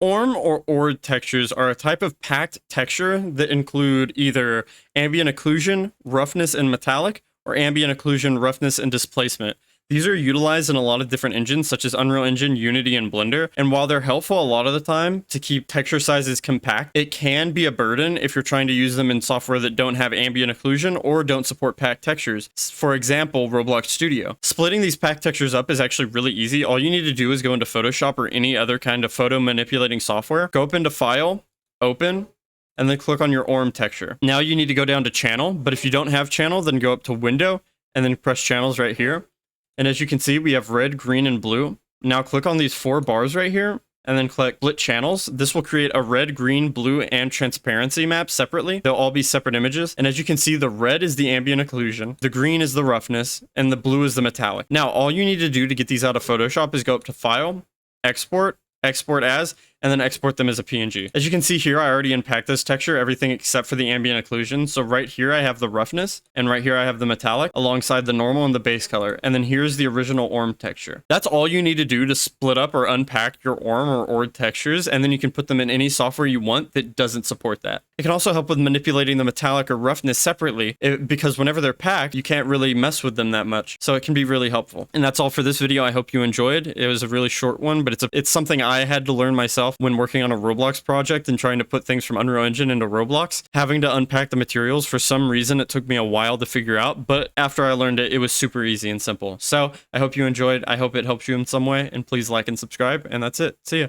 ORM or ORD textures are a type of packed texture that include either ambient occlusion, roughness, and metallic, or ambient occlusion, roughness, and displacement. These are utilized in a lot of different engines, such as Unreal Engine, Unity, and Blender. And while they're helpful a lot of the time to keep texture sizes compact, it can be a burden if you're trying to use them in software that don't have ambient occlusion or don't support packed textures. For example, Roblox Studio. Splitting these packed textures up is actually really easy. All you need to do is go into Photoshop or any other kind of photo manipulating software, go up into File, Open, and then click on your ORM texture. Now you need to go down to Channel, but if you don't have Channel, then go up to Window, and then press Channels right here. And as you can see, we have red, green, and blue. Now click on these 4 bars right here, and then click Split Channels. This will create a red, green, blue, and transparency map separately. They'll all be separate images. And as you can see, the red is the ambient occlusion, the green is the roughness, and the blue is the metallic. Now, all you need to do to get these out of Photoshop is go up to File, Export, Export As, and then export them as a PNG. As you can see here, I already unpacked this texture, everything except for the ambient occlusion. So right here, I have the roughness, and right here, I have the metallic alongside the normal and the base color. And then here's the original ORM texture. That's all you need to do to split up or unpack your ORM or ORD textures, and then you can put them in any software you want that doesn't support that. It can also help with manipulating the metallic or roughness separately, because whenever they're packed, you can't really mess with them that much. So it can be really helpful. And that's all for this video. I hope you enjoyed. It was a really short one, but it's something I had to learn myself when working on a Roblox project and trying to put things from Unreal Engine into Roblox. Having to unpack the materials, for some reason, it took me a while to figure out, but after I learned it, it was super easy and simple. So I hope you enjoyed. I hope it helps you in some way, and please like and subscribe, and that's it. See ya.